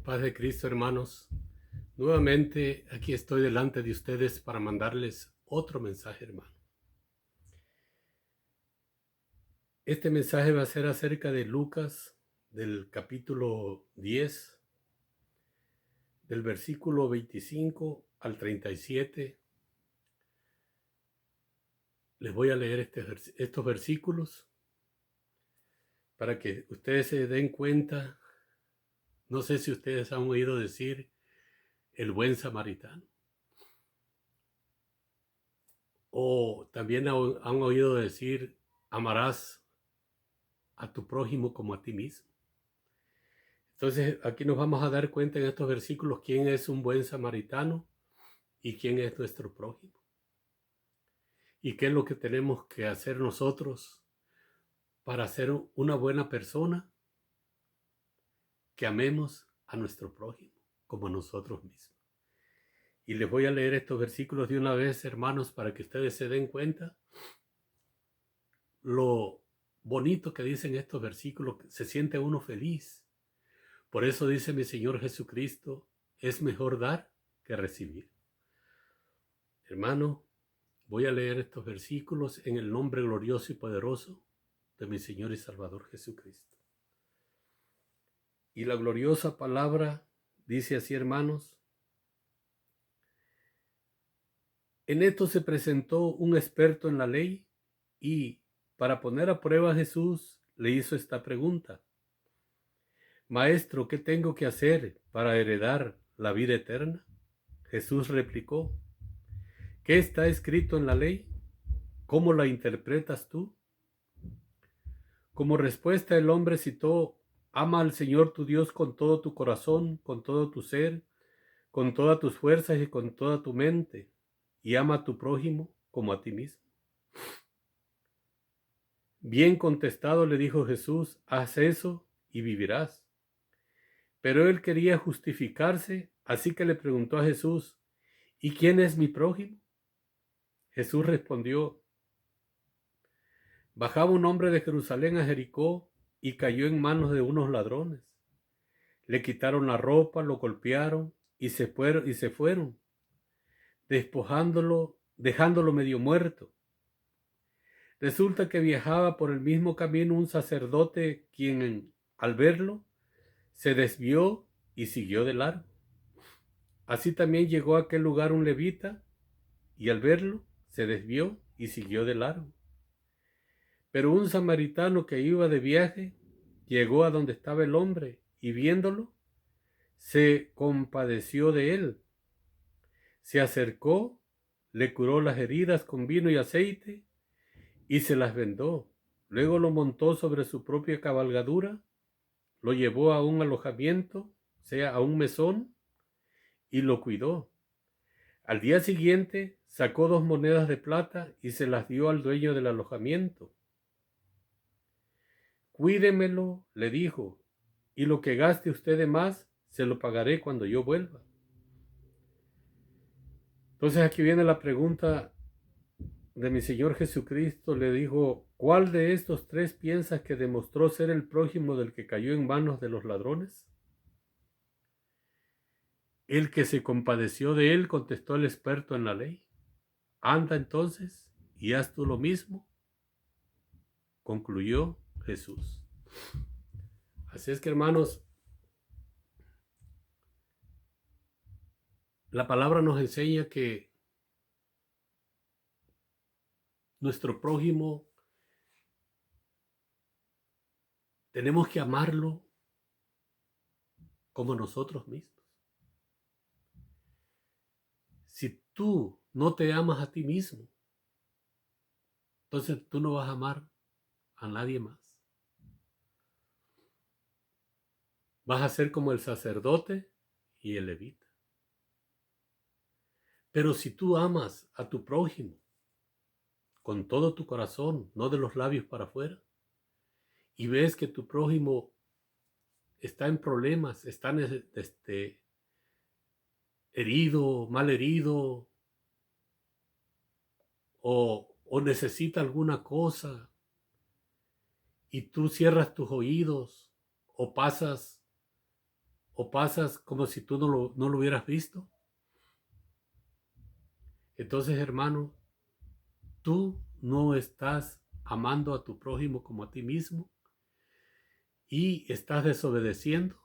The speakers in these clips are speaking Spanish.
Paz de Cristo, hermanos. Nuevamente aquí estoy delante de ustedes para mandarles otro mensaje, hermano. Este mensaje va a ser acerca de Lucas, del capítulo 10, del versículo 25 al 37. Les voy a leer estos versículos para que ustedes se den cuenta. No sé si ustedes han oído decir el buen samaritano. O también han oído decir, amarás a tu prójimo como a ti mismo. Entonces aquí nos vamos a dar cuenta en estos versículos quién es un buen samaritano y quién es nuestro prójimo. Y qué es lo que tenemos que hacer nosotros para ser una buena persona, que amemos a nuestro prójimo como a nosotros mismos. Y les voy a leer estos versículos de una vez, hermanos, para que ustedes se den cuenta lo bonito que dicen estos versículos. Se siente uno feliz. Por eso dice mi Señor Jesucristo, es mejor dar que recibir. Hermano, voy a leer estos versículos en el nombre glorioso y poderoso de mi Señor y Salvador Jesucristo. Y la gloriosa palabra dice así, hermanos: en esto se presentó un experto en la ley y, para poner a prueba a Jesús, le hizo esta pregunta: Maestro, ¿qué tengo que hacer para heredar la vida eterna? Jesús replicó: ¿qué está escrito en la ley? ¿Cómo la interpretas tú? Como respuesta, el hombre citó: ama al Señor tu Dios con todo tu corazón, con todo tu ser, con todas tus fuerzas y con toda tu mente, y ama a tu prójimo como a ti mismo. Bien contestado, le dijo Jesús, haz eso y vivirás. Pero él quería justificarse, así que le preguntó a Jesús: ¿y quién es mi prójimo? Jesús respondió: bajaba un hombre de Jerusalén a Jericó y cayó en manos de unos ladrones. Le quitaron la ropa, lo golpearon y se fueron, dejándolo medio muerto. Resulta que viajaba por el mismo camino un sacerdote, quien, al verlo, se desvió y siguió de largo. Así también llegó a aquel lugar un levita, y al verlo, se desvió y siguió de largo. Pero un samaritano que iba de viaje llegó a donde estaba el hombre, y viéndolo, se compadeció de él. Se acercó, le curó las heridas con vino y aceite y se las vendó. Luego lo montó sobre su propia cabalgadura, lo llevó a un alojamiento, o sea, a un mesón, y lo cuidó. Al día siguiente sacó 2 monedas de plata y se las dio al dueño del alojamiento. Cuídemelo, le dijo, y lo que gaste usted de más, se lo pagaré cuando yo vuelva. Entonces aquí viene la pregunta de mi Señor Jesucristo. Le dijo: ¿cuál de estos 3 piensas que demostró ser el prójimo del que cayó en manos de los ladrones? El que se compadeció de él, contestó el experto en la ley. Anda entonces y haz tú lo mismo, concluyó Jesús. Así es que, hermanos, la palabra nos enseña que nuestro prójimo tenemos que amarlo como nosotros mismos. Si tú no te amas a ti mismo, entonces tú no vas a amar a nadie más. Vas a ser como el sacerdote y el levita. Pero si tú amas a tu prójimo con todo tu corazón, no de los labios para afuera, y ves que tu prójimo está en problemas, está herido, mal herido, o necesita alguna cosa, y tú cierras tus oídos, o pasas, o pasas como si tú no lo hubieras visto. Entonces, hermano, tú no estás amando a tu prójimo como a ti mismo y estás desobedeciendo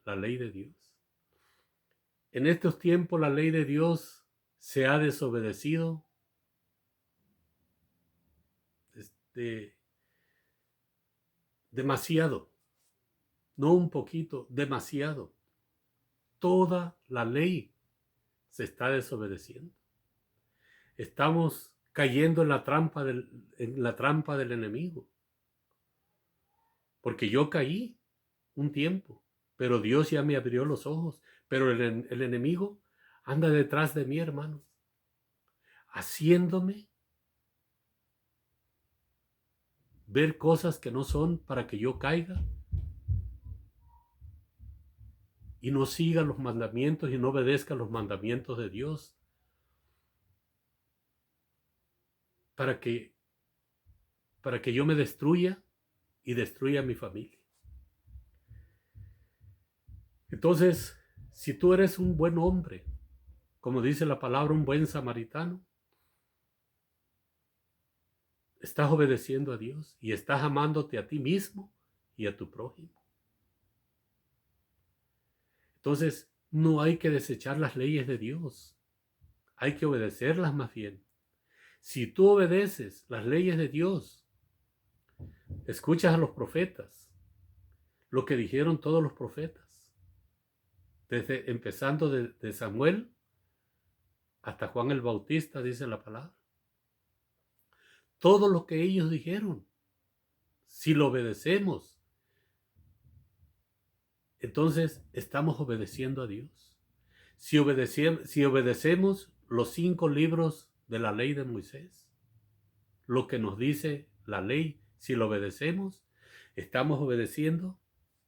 la ley de Dios. En estos tiempos la ley de Dios se ha desobedecido demasiado, no un poquito, demasiado. Toda la ley se está desobedeciendo. Estamos cayendo en la trampa del enemigo. Porque yo caí un tiempo, pero Dios ya me abrió los ojos. Pero el enemigo anda detrás de mí, hermanos, haciéndome ver cosas que no son para que yo caiga y no siga los mandamientos y no obedezca los mandamientos de Dios para que yo me destruya y destruya a mi familia. Entonces, si tú eres un buen hombre, como dice la palabra, un buen samaritano, estás obedeciendo a Dios y estás amándote a ti mismo y a tu prójimo. Entonces, no hay que desechar las leyes de Dios. Hay que obedecerlas más bien. Si tú obedeces las leyes de Dios, escuchas a los profetas, lo que dijeron todos los profetas, empezando de Samuel hasta Juan el Bautista, dice la palabra. Todo lo que ellos dijeron, si lo obedecemos, entonces estamos obedeciendo a Dios. Si obedecemos los 5 libros de la ley de Moisés, lo que nos dice la ley, si lo obedecemos, estamos obedeciendo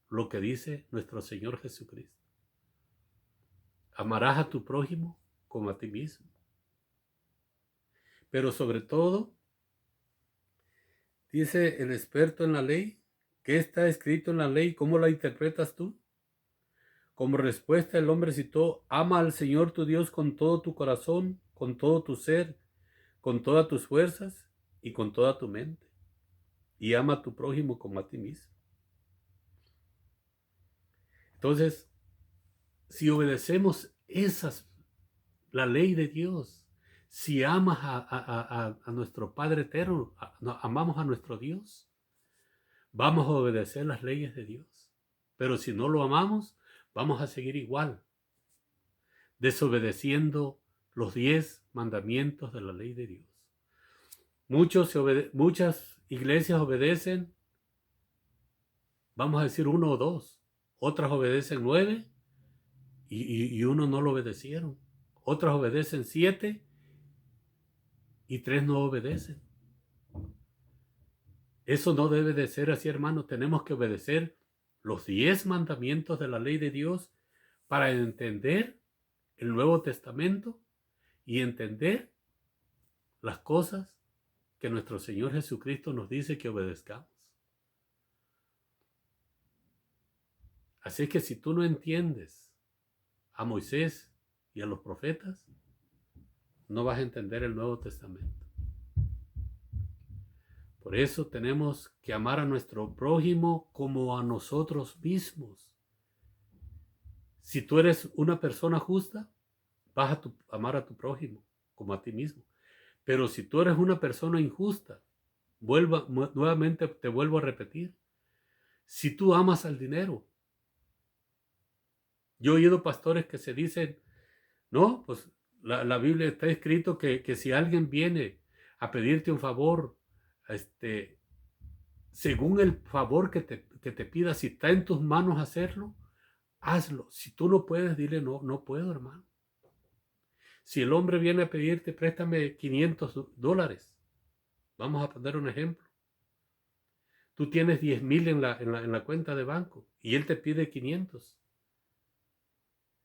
lo que dice nuestro Señor Jesucristo. Amarás a tu prójimo como a ti mismo. Pero sobre todo, dice el experto en la ley, ¿qué está escrito en la ley? ¿Cómo la interpretas tú? Como respuesta el hombre citó, ama al Señor tu Dios con todo tu corazón, con todo tu ser, con todas tus fuerzas y con toda tu mente. Y ama a tu prójimo como a ti mismo. Entonces, si obedecemos la ley de Dios, si amas a nuestro Padre eterno, amamos a nuestro Dios, vamos a obedecer las leyes de Dios. Pero si no lo amamos, vamos a seguir igual, desobedeciendo los 10 mandamientos de la ley de Dios. Muchas iglesias obedecen, vamos a decir 1 o 2. Otras obedecen 9 y 1 no lo obedecieron. Otras obedecen 7 y 3 no obedecen. Eso no debe de ser así, hermano. Tenemos que obedecer los 10 mandamientos de la ley de Dios para entender el Nuevo Testamento y entender las cosas que nuestro Señor Jesucristo nos dice que obedezcamos. Así que si tú no entiendes a Moisés y a los profetas, no vas a entender el Nuevo Testamento. Por eso tenemos que amar a nuestro prójimo como a nosotros mismos. Si tú eres una persona justa, vas a amar a tu prójimo como a ti mismo. Pero si tú eres una persona injusta, nuevamente te vuelvo a repetir, si tú amas al dinero, yo he oído pastores que se dicen, no, pues la Biblia está escrito que si alguien viene a pedirte un favor, según el favor que te pida, si está en tus manos hacerlo, hazlo. Si tú no puedes, dile no puedo, hermano. Si el hombre viene a pedirte, préstame $500, vamos a poner un ejemplo. Tú tienes 10,000 en la cuenta de banco y él te pide 500.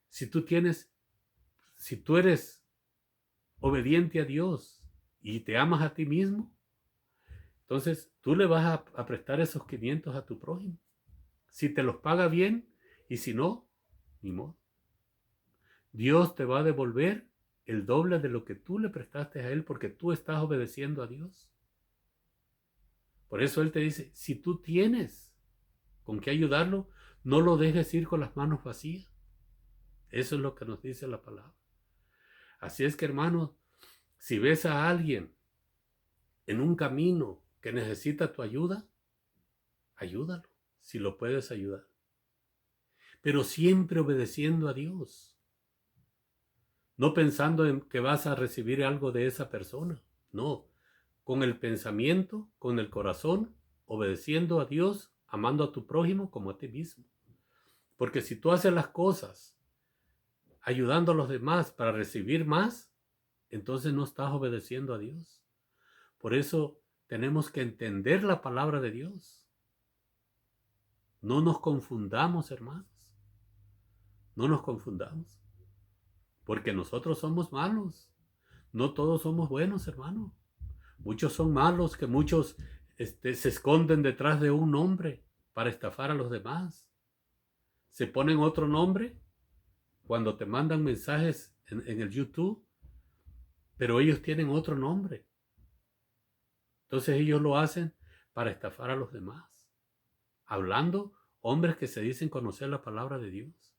Si tú eres obediente a Dios y te amas a ti mismo, entonces tú le vas a prestar esos 500 a tu prójimo. Si te los paga bien y si no, Ni modo. Dios te va a devolver el doble de lo que tú le prestaste a Él porque tú estás obedeciendo a Dios. Por eso Él te dice, si tú tienes con qué ayudarlo, no lo dejes ir con las manos vacías. Eso es lo que nos dice la palabra. Así es que, hermanos, si ves a alguien en un camino que necesita tu ayuda, ayúdalo, si lo puedes ayudar. Pero siempre obedeciendo a Dios. No pensando en que vas a recibir algo de esa persona. No, con el pensamiento, con el corazón, obedeciendo a Dios, amando a tu prójimo como a ti mismo. Porque si tú haces las cosas ayudando a los demás para recibir más, entonces no estás obedeciendo a Dios. Por eso tenemos que entender la palabra de Dios. No nos confundamos, hermanos. No nos confundamos. Porque nosotros somos malos. No todos somos buenos, hermano. Muchos son malos, que muchos se esconden detrás de un nombre para estafar a los demás. Se ponen otro nombre cuando te mandan mensajes en el YouTube, pero ellos tienen otro nombre. Entonces ellos lo hacen para estafar a los demás. Hablando hombres que se dicen conocer la palabra de Dios.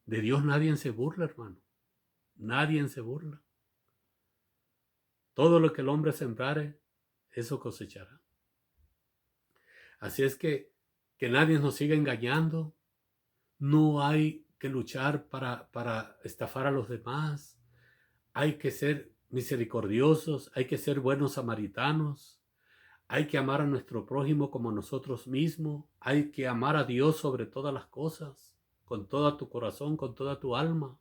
De Dios nadie se burla, hermano. Nadie se burla. Todo lo que el hombre sembrare, eso cosechará. Así es que nadie nos siga engañando. No hay que luchar para estafar a los demás. Hay que ser misericordiosos, hay que ser buenos samaritanos. Hay que amar a nuestro prójimo como nosotros mismos. Hay que amar a Dios sobre todas las cosas, con todo tu corazón, con toda tu alma.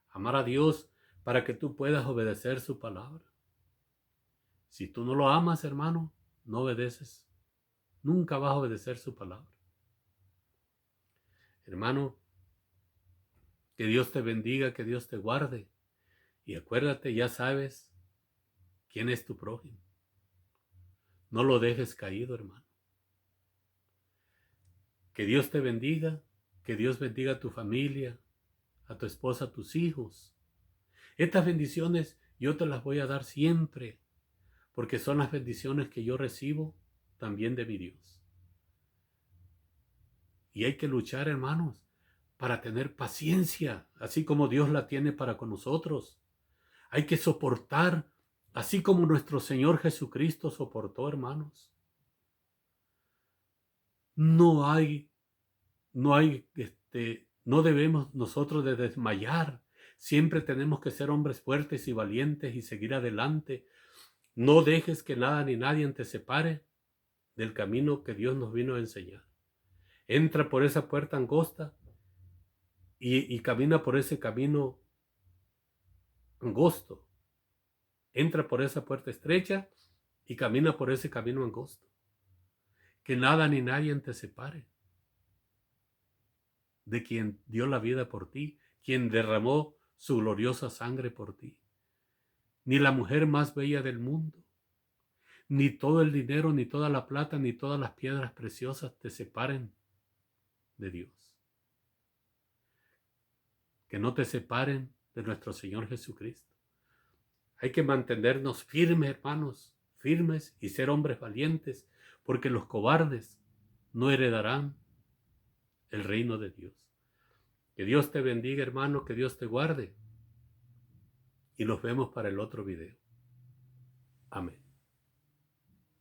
Amar a Dios para que tú puedas obedecer su palabra. Si tú no lo amas, hermano, no obedeces. Nunca vas a obedecer su palabra. Hermano, que Dios te bendiga, que Dios te guarde. Y acuérdate, ya sabes quién es tu prójimo. No lo dejes caído, hermano. Que Dios te bendiga, que Dios bendiga a tu familia, a tu esposa, a tus hijos. Estas bendiciones yo te las voy a dar siempre, porque son las bendiciones que yo recibo también de mi Dios. Y hay que luchar, hermanos, para tener paciencia, así como Dios la tiene para con nosotros. Hay que soportar, así como nuestro Señor Jesucristo soportó, hermanos. No debemos nosotros de desmayar. Siempre tenemos que ser hombres fuertes y valientes y seguir adelante. No dejes que nada ni nadie te separe del camino que Dios nos vino a enseñar. Entra por esa puerta angosta y camina por ese camino angosto. Entra por esa puerta estrecha y camina por ese camino angosto. Que nada ni nadie te separe de quien dio la vida por ti, quien derramó su gloriosa sangre por ti. Ni la mujer más bella del mundo, ni todo el dinero, ni toda la plata, ni todas las piedras preciosas te separen de Dios. Que no te separen de nuestro Señor Jesucristo. Hay que mantenernos firmes, hermanos, firmes y ser hombres valientes, porque los cobardes no heredarán el reino de Dios. Que Dios te bendiga, hermano, que Dios te guarde. Y nos vemos para el otro video. Amén.